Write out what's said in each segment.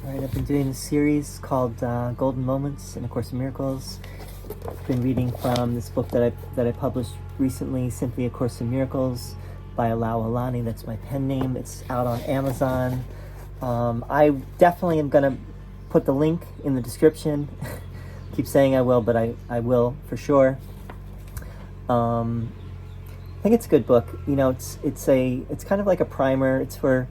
All right, I've been doing a series called Golden Moments in A Course in Miracles. I've been reading from this book that I published recently, Simply A Course in Miracles by Alau Alani. That's my pen name. It's out on Amazon. I definitely am going to put the link in the description. Keep saying I will, but I will for sure. I think it's a good book. You know, it's kind of like a primer. It's for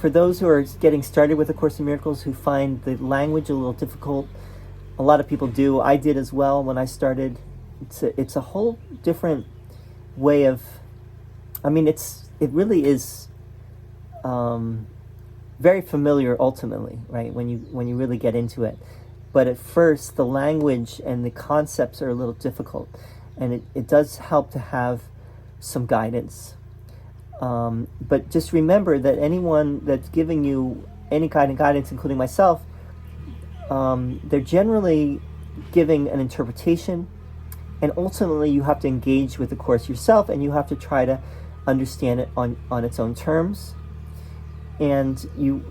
those who are getting started with A Course in Miracles, who find the language a little difficult. A lot of people do. I did as well when I started. It's a whole different way of. I mean, it really is very familiar ultimately, right? When you really get into it, but at first the language and the concepts are a little difficult, and it does help to have some guidance. But just remember that anyone that's giving you any kind of guidance, including myself, they're generally giving an interpretation, and ultimately you have to engage with the Course yourself, and you have to try to understand it on its own terms. And you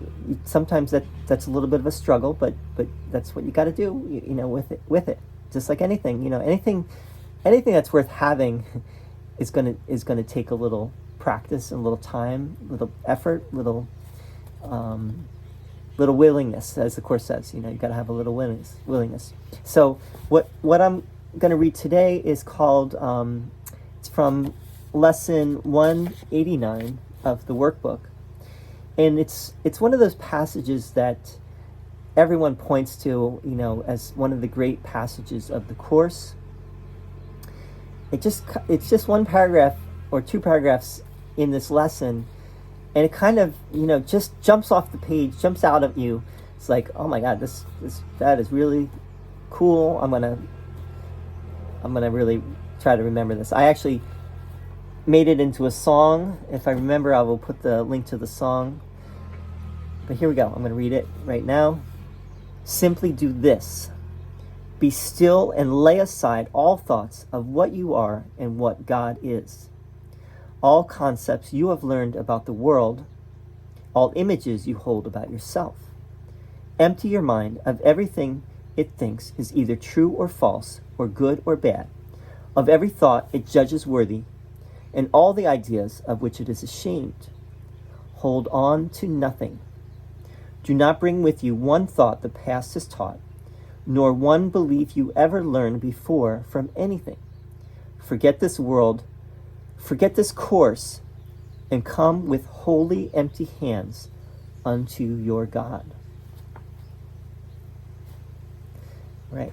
sometimes that's a little bit of a struggle, but that's what you got to do, you know, with it. Just like anything, you know, anything that's worth having is gonna take a little practice and a little time, little effort, little willingness, as the Course says. You know, you got to have a little willingness. So what I'm going to read today is called it's from lesson 189 of the workbook, and it's one of those passages that everyone points to, you know, as one of the great passages of the Course. It's just one paragraph or two paragraphs in this lesson, and it kind of, you know, just jumps off the page, jumps out at you. It's like, oh my God, that is really cool. I'm gonna really try to remember this. I actually made it into a song. If I remember, I will put the link to the song. But here we go. I'm gonna read it right now. Simply do this. Be still and lay aside all thoughts of what you are and what God is. All concepts you have learned about the world, all images you hold about yourself. Empty your mind of everything it thinks is either true or false, or good or bad, of every thought it judges worthy, and all the ideas of which it is ashamed. Hold on to nothing. Do not bring with you one thought the past has taught, nor one belief you ever learned before from anything. Forget this world. Forget this Course, and come with wholly empty hands unto your God. Right.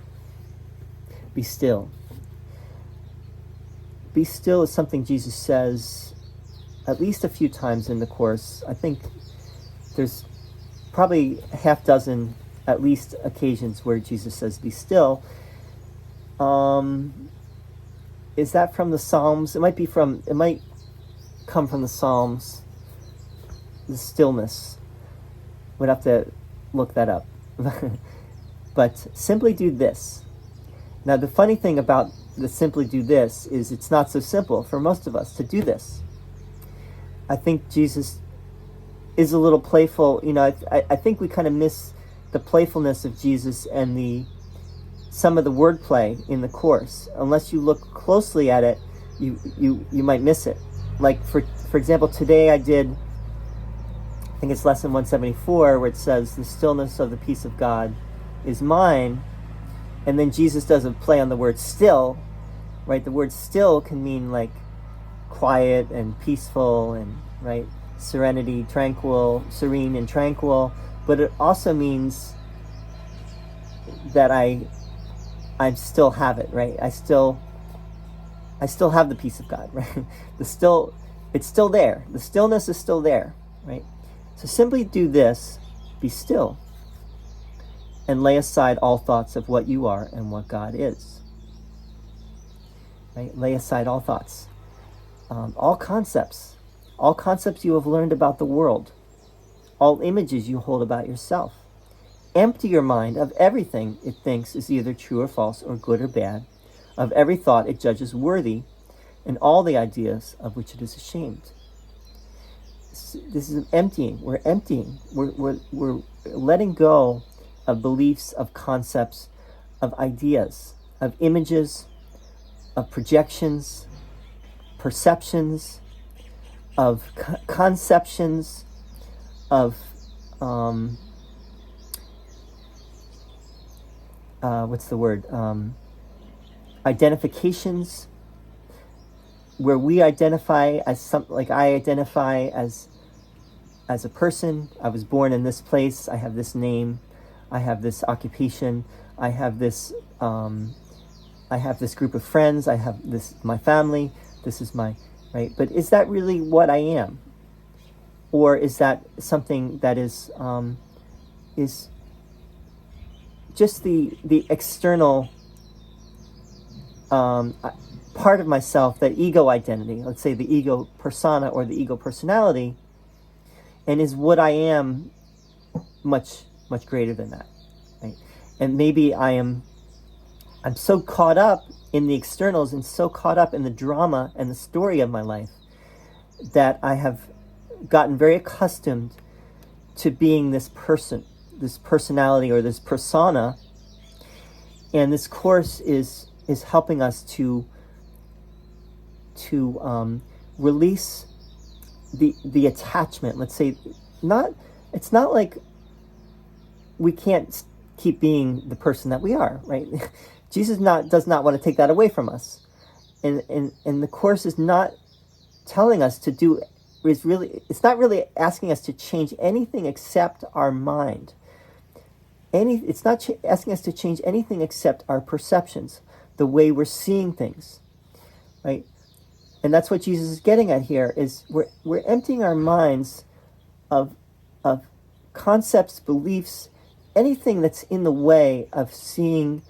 Be still. Be still is something Jesus says at least a few times in the Course. I think there's probably a half dozen at least occasions where Jesus says be still. Is that from the Psalms? It might come from the Psalms. The stillness. We'd have to look that up. But simply do this. Now, the funny thing about the simply do this is it's not so simple for most of us to do this. I think Jesus is a little playful. You know, I think we kind of miss the playfulness of Jesus and some of the wordplay in the Course. Unless you look closely at it, you might miss it. Like for example, today I did, I think it's lesson 174, where it says, the stillness of the peace of God is mine. And then Jesus does a play on the word still, right? The word still can mean like quiet and peaceful and, right, serenity, tranquil, serene and tranquil. But it also means that I still have it, right? I still have the peace of God, right? It's still there. The stillness is still there, right? So simply do this, be still, and lay aside all thoughts of what you are and what God is. Right? Lay aside all thoughts, all concepts you have learned about the world, all images you hold about yourself. Empty your mind of everything it thinks is either true or false, or good or bad, of every thought it judges worthy, and all the ideas of which it is ashamed. this is emptying. We're emptying. We're letting go of beliefs, of concepts, of ideas, of images, of projections, perceptions, of conceptions, of what's the word? Identifications, where we identify as something. Like I identify as a person. I was born in this place. I have this name. I have this occupation. I have this group of friends. I have this my family. This is my right. But is that really what I am, or is that something that is just the external part of myself, that ego identity, let's say the ego persona or the ego personality, and is what I am much greater than that, right? And maybe I'm so caught up in the externals and so caught up in the drama and the story of my life that I have gotten very accustomed to being this person, this personality, or this persona. And this course is helping us to release the attachment. Let's say, it's not like we can't keep being the person that we are, right? Jesus does not want to take that away from us, and the course is not telling us to do. It's not really asking us to change anything except our mind. It's not asking us to change anything except our perceptions, the way we're seeing things, right? And that's what Jesus is getting at here. Is we're emptying our minds of concepts, beliefs, anything that's in the way of seeing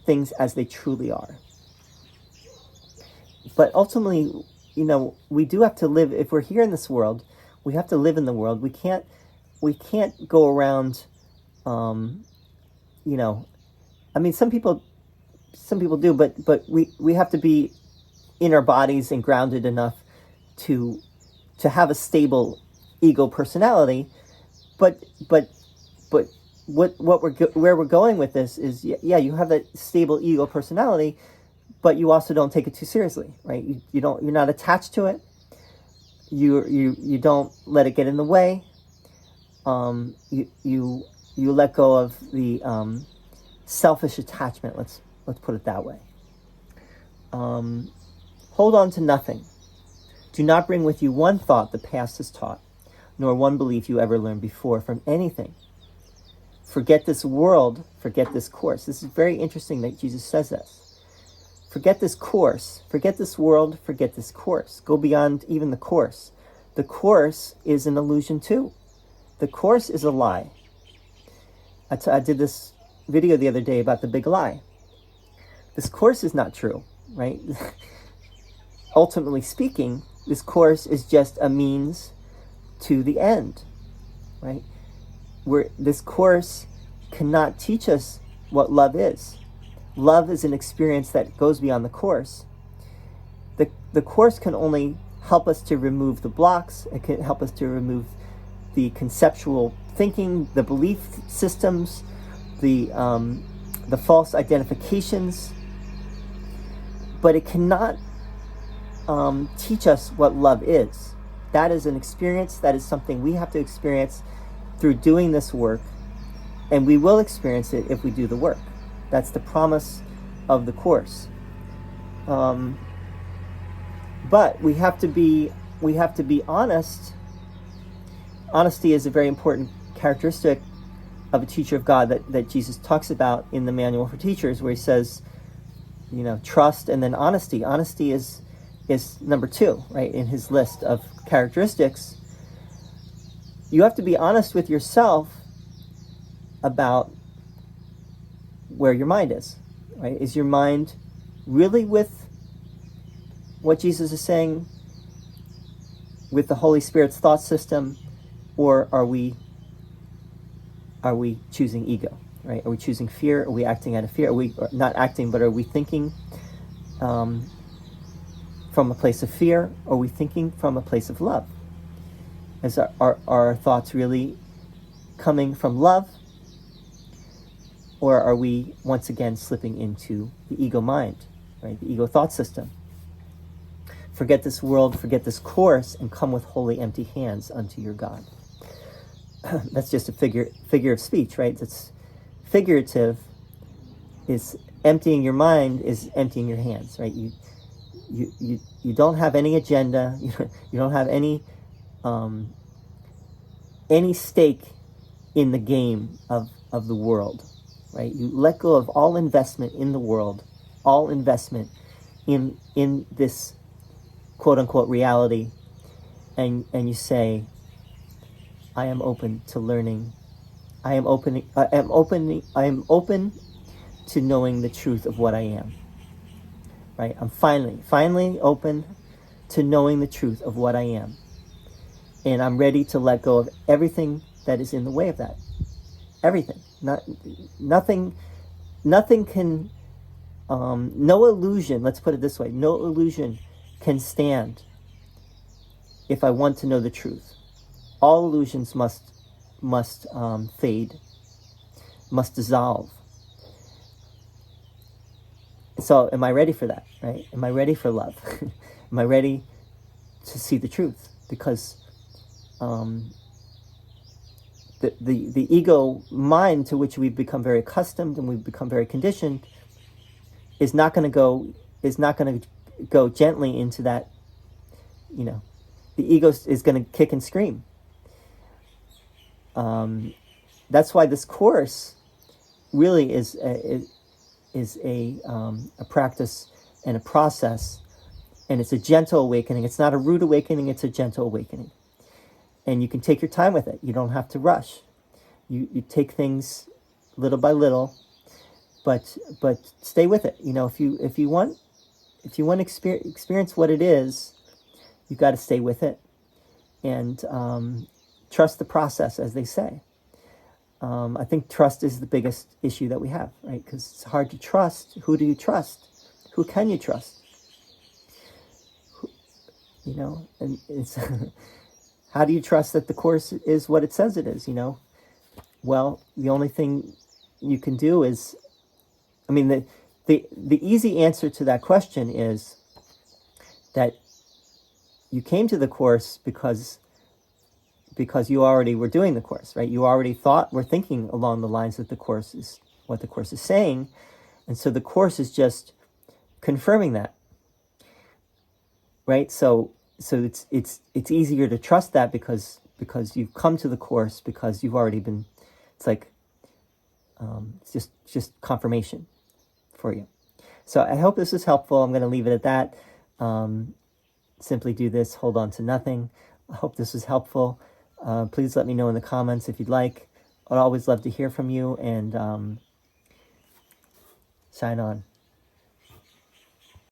things as they truly are. But ultimately, we do have to live. If we're here in this world, we have to live in the world. We can't go around. I mean, some people do, but we have to be in our bodies and grounded enough to have a stable ego personality. But where we're going with this is, you have that stable ego personality, but you also don't take it too seriously, right? You're not attached to it. You don't let it get in the way. You let go of the selfish attachment. Let's put it that way. Hold on to nothing. Do not bring with you one thought the past has taught, nor one belief you ever learned before from anything. Forget this world, forget this course. This is very interesting that Jesus says this. Forget this course, forget this world, forget this course. Go beyond even the course. The course is an illusion too. The course is a lie. I did this video the other day about the big lie. This course is not true, right? Ultimately speaking, this course is just a means to the end, right? This course cannot teach us what love is. Love is an experience that goes beyond the course. The course can only help us to remove the blocks. It can help us to remove the conceptual thinking, the belief systems, the false identifications, but it cannot teach us what love is. That is an experience. That is something we have to experience through doing this work, and we will experience it if we do the work. That's the promise of the course. But we have to be honest. Honesty is a very important characteristic of a teacher of God that Jesus talks about in the Manual for Teachers, where he says, trust and then honesty. Honesty is number 2, right, in his list of characteristics. You have to be honest with yourself about where your mind is, right? Is your mind really with what Jesus is saying, with the Holy Spirit's thought system, or are we choosing ego, right? Are we choosing fear? Are we acting out of fear? Are we not acting, but are we thinking from a place of fear? Or are we thinking from a place of love? Is our thoughts really coming from love? Or are we once again slipping into the ego mind, right? The ego thought system. Forget this world, forget this course, and come with wholly empty hands unto your God. That's just a figure of speech, right? That's figurative. Is emptying your mind is emptying your hands, right? You don't have any agenda. You don't have any stake in the game of the world, right? You let go of all investment in the world, all investment in this quote unquote reality, and you say, I am open to learning. I am open to knowing the truth of what I am. Right? I'm finally open to knowing the truth of what I am. And I'm ready to let go of everything that is in the way of that. Everything. Nothing can, no illusion, let's put it this way, no illusion can stand if I want to know the truth. All illusions must fade, must dissolve. So am I ready for that, right? Am I ready for love? Am I ready to see the truth? Because the ego mind to which we've become very accustomed and we've become very conditioned is not going to go gently into that. The ego is going to kick and scream. That's why this course really is a practice and a process, and it's a gentle awakening. It's not a rude awakening, it's a gentle awakening. And you can take your time with it. You don't have to rush. You take things little by little, but stay with it. If you want to experience what it is, you got to stay with it and trust the process, as they say. I think trust is the biggest issue that we have, right? Because it's hard to trust. Who do you trust? Who can you trust? And it's how do you trust that the course is what it says it is? Well, the only thing you can do is, the easy answer to that question is that you came to the course because you already were doing the course, right? You already were thinking along the lines that the course is what the course is saying, and so the course is just confirming that, right? So it's easier to trust that because you've come to the course because you've already been. It's like it's just confirmation for you. So I hope this is helpful. I'm going to leave it at that. Simply do this. Hold on to nothing. I hope this was helpful. Please let me know in the comments if you'd like. I'd always love to hear from you, and shine on.